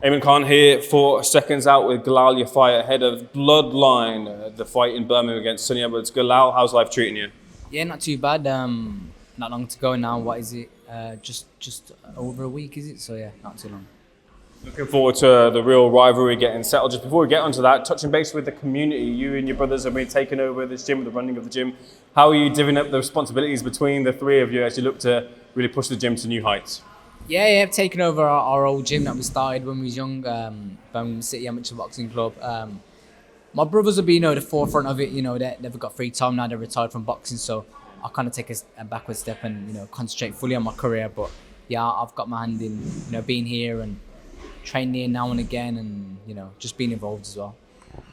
Eamon Khan here for Seconds Out with Galal Yafai ahead of Bloodline, the fight in Birmingham against Sonny Edwards. Galal, how's life treating you? Yeah, not too bad. Not long to go now. What is it? Just over a week, is it? So yeah, not too long. Looking forward to the real rivalry getting settled. Just before we get onto that, touching base with the community, you and your brothers have been taking over this gym, the running of the gym. How are you divvying up the responsibilities between the three of you as you look to really push the gym to new heights? Yeah, I've taken over our old gym that we started when we was young, Birmingham City Amateur Boxing Club. My brothers have been, the forefront of it. They've got free time now. They're retired from boxing, so I kind of take a backward step and concentrate fully on my career. But yeah, I've got my hand in being here and training here now and again, and just being involved as well.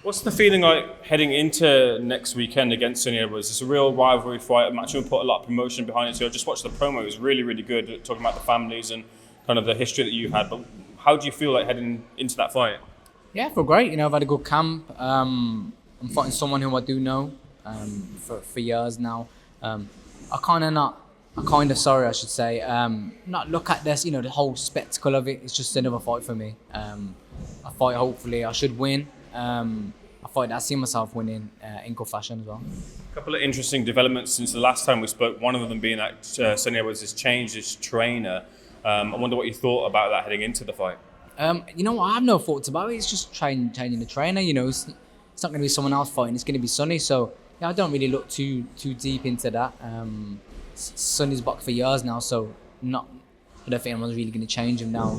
What's the feeling like heading into next weekend against Sonny Edwards? It's a real rivalry fight. I'm actually put a lot of promotion behind it. So I just watched the promo. It was really, really good, talking about the families and kind of the history that you've had. But how do you feel like heading into that fight? Yeah, I feel great. I've had a good camp. I'm fighting someone who I do know for years now. I kind of not look at this, the whole spectacle of it. It's just another fight for me. A fight, hopefully, I should win. A fight that I see myself winning in good fashion as well. A couple of interesting developments since the last time we spoke. One of them being that Sonny Edwards has changed his trainer. I wonder what you thought about that heading into the fight. I have no thoughts about it. It's just changing the trainer. It's not going to be someone else fighting. It's going to be Sonny. So yeah, I don't really look too deep into that. Sonny's boxed for years now, so I don't think anyone's really going to change him now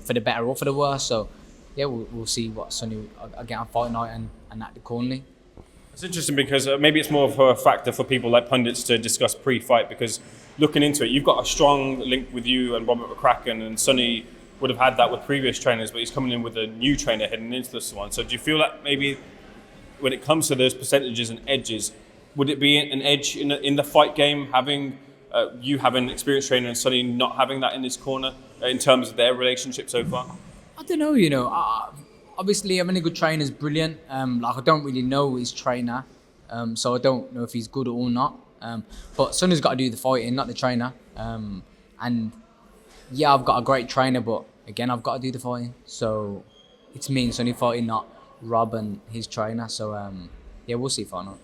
for the better or for the worse. So yeah, we'll see what Sonny get on fight night and act accordingly. It's interesting because maybe it's more of a factor for people like pundits to discuss pre-fight, because looking into it, you've got a strong link with you and Robert McCracken, and Sonny would have had that with previous trainers, but he's coming in with a new trainer heading into this one. So do you feel that maybe when it comes to those percentages and edges, would it be an edge in the fight game, having you having an experienced trainer and Sonny not having that in his corner in terms of their relationship so far? I don't know, obviously having a good trainer is brilliant. I don't really know his trainer, so I don't know if he's good or not. But Sonny's got to do the fighting, not the trainer. And yeah, I've got a great trainer, but again, I've got to do the fighting. So it's me and Sonny fighting, not Rob and his trainer. So yeah, we'll see if I not.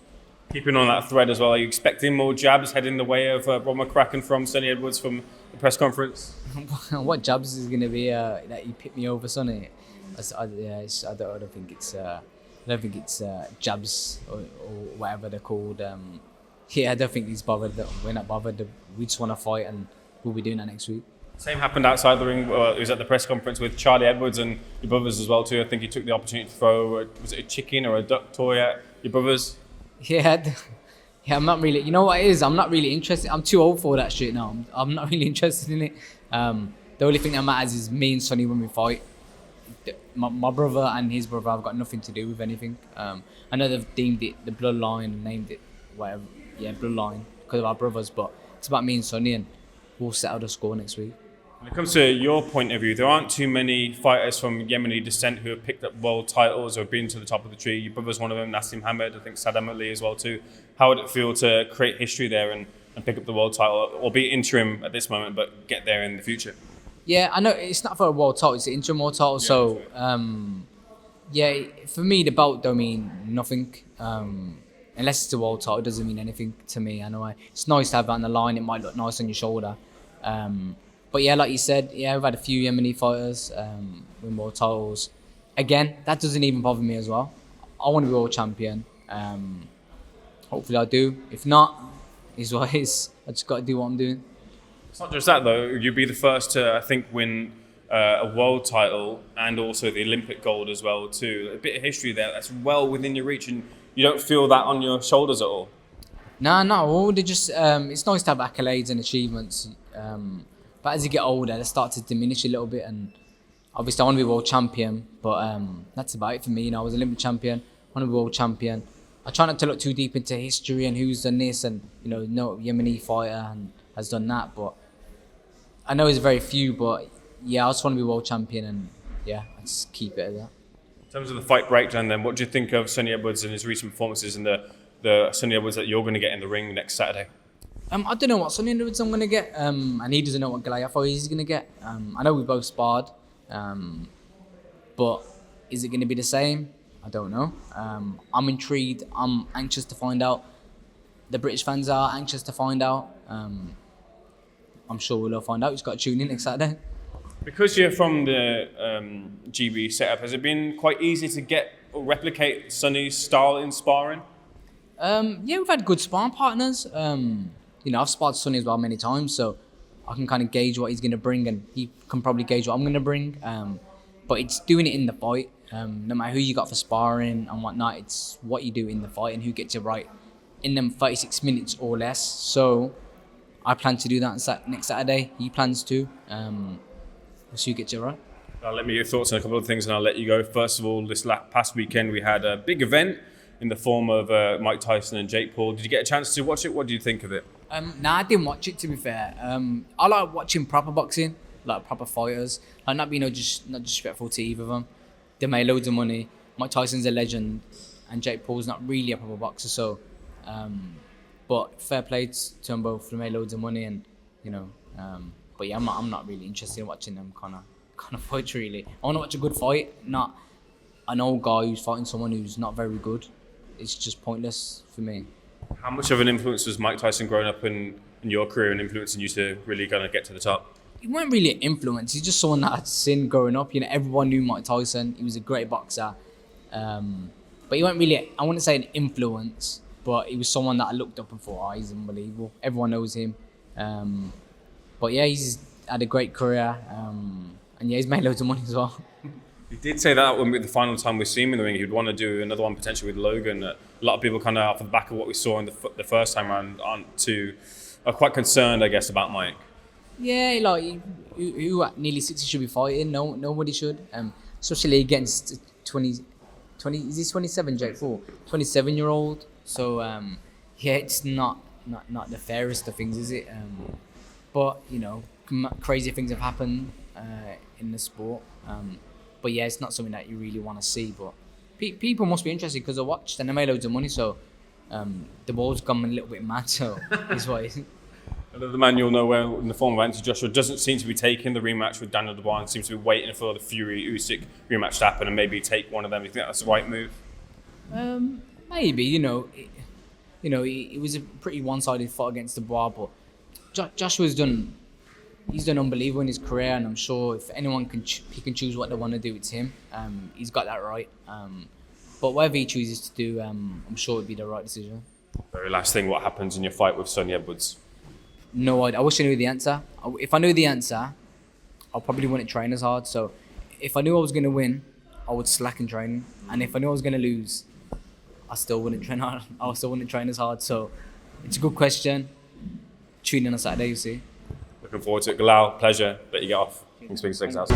Keeping on that thread as well, are you expecting more jabs heading the way of Rob McCracken from Sonny Edwards from the press conference? What jabs is going to be that you pick me over, Sonny? I don't think it's jabs or whatever they're called. Yeah, I don't think he's bothered. We're not bothered. We just want to fight, and we'll be doing that next week. Same happened outside the ring. It was at the press conference with Charlie Edwards and your brothers as well too. I think he took the opportunity to throw, was it a chicken or a duck toy at your brothers? Yeah, I'm not really. You know what it is? I'm not really interested. I'm too old for that shit now. I'm not really interested in it. The only thing that matters is me and Sonny when we fight. My brother and his brother have got nothing to do with anything. I know they've deemed it the Bloodline, named it whatever. Yeah, Bloodline because of our brothers. But it's about me and Sonny, and we'll settle the score next week. When it comes to your point of view, there aren't too many fighters from Yemeni descent who have picked up world titles or been to the top of the tree. Your brother's one of them, Nassim Hamed, I think Saddam Ali as well too. How would it feel to create history there and pick up the world title, or be interim at this moment, but get there in the future? Yeah, I know it's not for a world title, it's an interim world title. So, yeah, for me, the belt don't mean nothing. Unless it's a world title, it doesn't mean anything to me. I know it's nice to have that on the line. It might look nice on your shoulder. But yeah, like you said, yeah, we've had a few Yemeni fighters win world titles. Again, that doesn't even bother me as well. I want to be world champion. Hopefully I do. If not, it's what it is. I just got to do what I'm doing. It's not just that though. You'd be the first to, I think, win a world title and also the Olympic gold as well too. A bit of history there that's well within your reach, and you don't feel that on your shoulders at all. No, not at all. They just it's nice to have accolades and achievements. But as you get older, they start to diminish a little bit, and obviously I want to be world champion, but that's about it for me. I was Olympic champion, I want to be world champion. I try not to look too deep into history and who's done this and, no Yemeni fighter and has done that, but I know it's very few, but yeah, I just want to be world champion, and yeah, I just keep it at that. In terms of the fight breakdown then, what do you think of Sonny Edwards and his recent performances and the Sonny Edwards that you're going to get in the ring next Saturday? I don't know what Sonny Edwards I'm going to get, and he doesn't know what Galal Yafai he's going to get. I know we both sparred, But is it going to be the same? I don't know. I'm intrigued. I'm anxious to find out. The British fans are anxious to find out. I'm sure we'll all find out. You've got to tune in next Saturday. Because you're from the GB setup, has it been quite easy to get or replicate Sonny's style in sparring? Yeah, we've had good sparring partners. I've sparred Sonny as well many times, so I can kind of gauge what he's going to bring, and he can probably gauge what I'm going to bring. But it's doing it in the fight. No matter who you got for sparring and whatnot, it's what you do in the fight and who gets it right in them 36 minutes or less. So I plan to do that next Saturday. He plans to. We'll see who gets it right. Let me get your thoughts on a couple of things and I'll let you go. First of all, this past weekend we had a big event in the form of Mike Tyson and Jake Paul. Did you get a chance to watch it? What do you think of it? I didn't watch it, to be fair. I like watching proper boxing, like proper fighters. Like not disrespectful to either of them. They made loads of money. Mike Tyson's a legend, and Jake Paul's not really a proper boxer. So, but fair play to them both. They made loads of money, and but yeah, I'm not really interested in watching them kind of fights. Really, I want to watch a good fight, not an old guy who's fighting someone who's not very good. It's just pointless for me. How much of an influence was Mike Tyson growing up in your career and influencing you to really kind of get to the top? He weren't really an influence. He's just someone that I'd seen growing up. Everyone knew Mike Tyson. He was a great boxer. But he weren't really, I wouldn't say an influence, but he was someone that I looked up and thought, he's unbelievable. Everyone knows him. But yeah, he's had a great career. And yeah, he's made loads of money as well. He did say that when the final time we see him in the ring, he'd want to do another one potentially with Logan. A lot of people kind of off the back of what we saw in the first time around are quite concerned, I guess, about Mike. Yeah, like who at nearly 60 should be fighting. Nobody should. Especially against 20 is he 27, Jake Paul? 27-year-old. So yeah, it's not the fairest of things, is it? But crazy things have happened in the sport. But yeah, it's not something that you really want to see. But people must be interested because they watched and they made loads of money. So the ball's gone a little bit mad. So it's what it is. Another man you'll know well in the form of Anthony Joshua doesn't seem to be taking the rematch with Daniel Dubois and seems to be waiting for the Fury Usyk rematch to happen and maybe take one of them. Do you think that's the right move? Maybe. It was a pretty one-sided fight against Dubois, but Joshua's done unbelievable in his career, and I'm sure if anyone can choose what they want to do, it's him. He's got that right. But whatever he chooses to do, I'm sure it'd be the right decision. Very last thing, what happens in your fight with Sonny Edwards? No idea. I wish I knew the answer. If I knew the answer, I probably wouldn't train as hard. So if I knew I was going to win, I would slacken training. And if I knew I was going to lose, I still wouldn't train hard. I still wouldn't train as hard. So it's a good question. Tune in on Saturday, you see. Looking forward to it. Galal, pleasure. Let you get off. Thanks for being SecondsOut.